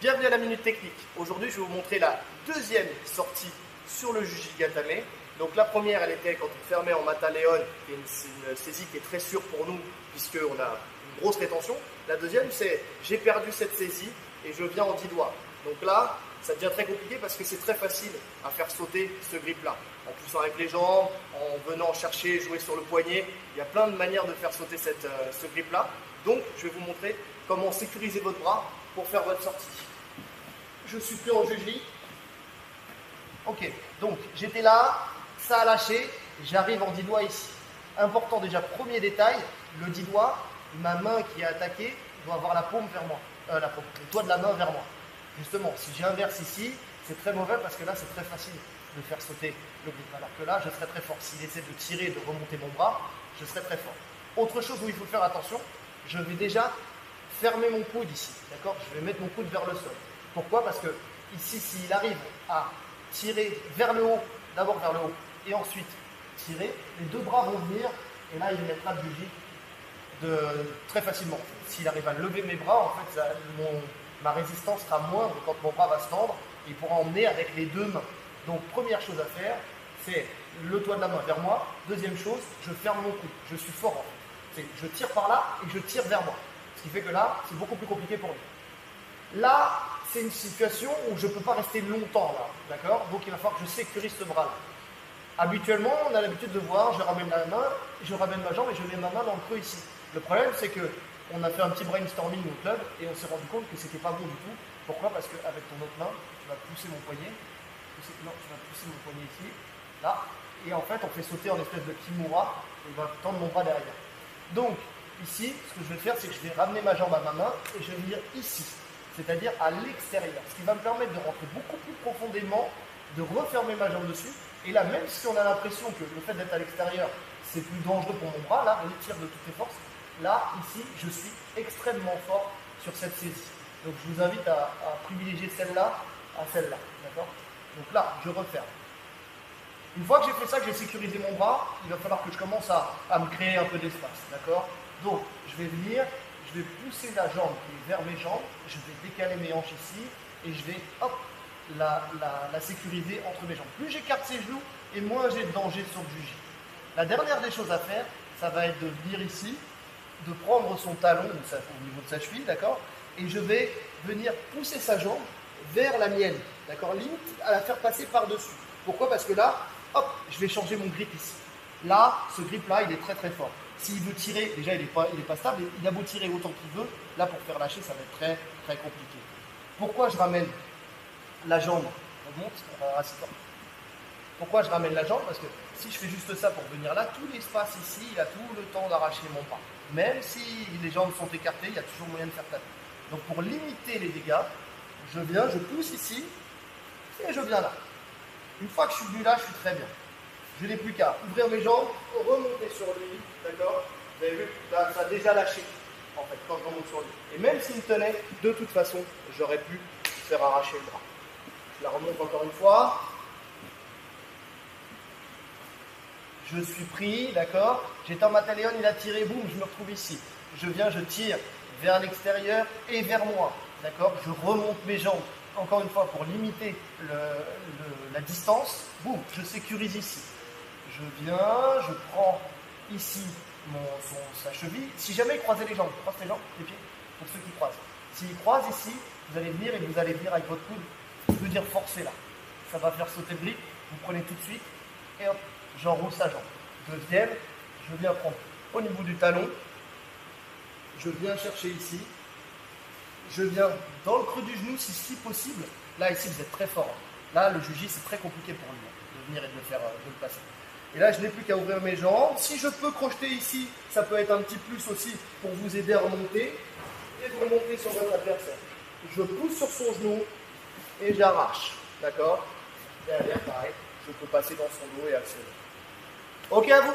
Bienvenue à la Minute Technique. Aujourd'hui, je vais vous montrer la deuxième sortie sur le Jujigatame. Donc la première, elle était quand on fermait en Mataléon, c'est une saisie qui est très sûre pour nous puisqu'on a une grosse rétention. La deuxième, c'est j'ai perdu cette saisie et je viens en 10 doigts. Donc là, ça devient très compliqué parce que c'est très facile à faire sauter ce grip-là. En poussant avec les jambes, en venant chercher, jouer sur le poignet. Il y a plein de manières de faire sauter ce grip-là. Donc, je vais vous montrer comment sécuriser votre bras pour faire votre sortie. Je suis plus en juji. Ok, donc j'étais là, ça a lâché, j'arrive en 10 doigts ici. Important déjà, premier détail, le 10 doigts, ma main qui est attaquée doit avoir la paume vers moi, le doigt de la main vers moi. Justement, si j'inverse ici, c'est très mauvais parce que là, c'est très facile de faire sauter le grip. Alors que là, je serai très fort. S'il essaie de tirer et de remonter mon bras, je serai très fort. Autre chose où il faut faire attention, je vais déjà fermer mon coude ici. D'accord? Je vais mettre mon coude vers le sol. Pourquoi? Parce que ici, s'il arrive à tirer vers le haut, d'abord vers le haut, et ensuite tirer, les deux bras vont venir, et là, il mettra le juji très facilement. S'il arrive à lever mes bras, en fait, ma résistance sera moindre quand mon bras va se tendre, et il pourra emmener avec les deux mains. Donc, première chose à faire, c'est le doigt de la main vers moi. Deuxième chose, je ferme mon coude. Je suis fort, en fait. Je tire par là et je tire vers moi. Ce qui fait que là, c'est beaucoup plus compliqué pour lui. Là, c'est une situation où je ne peux pas rester longtemps là, d'accord? Donc il va falloir que je sécurise ce bras-là. Habituellement, on a l'habitude de voir, je ramène la main, je ramène ma jambe et je mets ma main dans le creux ici. Le problème, c'est que on a fait un petit brainstorming au club et on s'est rendu compte que c'était pas bon du tout. Pourquoi? Parce qu'avec ton autre main, tu vas pousser mon poignet. Non, tu vas pousser mon poignet ici, là. Et en fait, on fait sauter en espèce de kimura et il va tendre mon bras derrière. Donc, ici, ce que je vais faire, c'est que je vais ramener ma jambe à ma main et je vais venir ici, c'est-à-dire à l'extérieur. Ce qui va me permettre de rentrer beaucoup plus profondément, de refermer ma jambe dessus. Et là, même si on a l'impression que le fait d'être à l'extérieur, c'est plus dangereux pour mon bras, là, on tire de toutes les forces. Là, ici, je suis extrêmement fort sur cette saisie. Donc, je vous invite à privilégier celle-là à celle-là, d'accord? Donc là, je referme. Une fois que j'ai fait ça, que j'ai sécurisé mon bras, il va falloir que je commence à me créer un peu d'espace, d'accord? Donc, je vais venir, je vais pousser la jambe qui est vers mes jambes, je vais décaler mes hanches ici, et je vais, hop, la sécuriser entre mes jambes. Plus j'écarte ses genoux, et moins j'ai de danger sur le juji. La dernière des choses à faire, ça va être de venir ici, de prendre son talon au niveau de sa cheville, d'accord? Et je vais venir pousser sa jambe vers la mienne, d'accord? Limite à la faire passer par-dessus. Pourquoi? Parce que là, hop, je vais changer mon grip ici. Là, ce grip-là, il est très très fort. S'il veut tirer, déjà il n'est pas stable, il a beau tirer autant qu'il veut, là pour faire lâcher, ça va être très très compliqué. Pourquoi je ramène la jambe? Remonte, assis-toi. Pourquoi je ramène la jambe? Parce que si je fais juste ça pour venir là, tout l'espace ici, il a tout le temps d'arracher mon bras. Même si les jambes sont écartées, il y a toujours moyen de faire taper. Donc pour limiter les dégâts, je viens, je pousse ici, et je viens là. Une fois que je suis venu là, je suis très bien. Je n'ai plus qu'à ouvrir mes jambes, remonter sur lui, d'accord? Vous avez vu, là, ça a déjà lâché, en fait, quand je remonte sur lui. Et même s'il me tenait, de toute façon, j'aurais pu faire arracher le bras. Je la remonte encore une fois. Je suis pris, d'accord? J'étais en Mataléon, il a tiré, boum, je me retrouve ici. Je viens, je tire vers l'extérieur et vers moi, d'accord? Je remonte mes jambes. Encore une fois, pour limiter la distance, boum, je sécurise ici. Je viens, je prends ici sa cheville. Si jamais il croisait les jambes, croise les jambes, les pieds, pour ceux qui croisent. S'il croise ici, vous allez venir et vous allez venir avec votre coude, je veux dire forcer là. Ça va faire sauter le grip, vous prenez tout de suite et hop, j'enroule sa jambe. Deuxième, je viens prendre au niveau du talon, je viens chercher ici. Je viens dans le creux du genou si possible. Là, ici, vous êtes très fort. Là, le juji, c'est très compliqué pour lui de venir et de le placer. Et là, je n'ai plus qu'à ouvrir mes jambes. Si je peux crocheter ici, ça peut être un petit plus aussi pour vous aider à remonter et de remonter sur votre adversaire. Je pousse sur son genou et j'arrache. D'accord? Derrière, pareil, je peux passer dans son dos et accélérer. Ok à vous?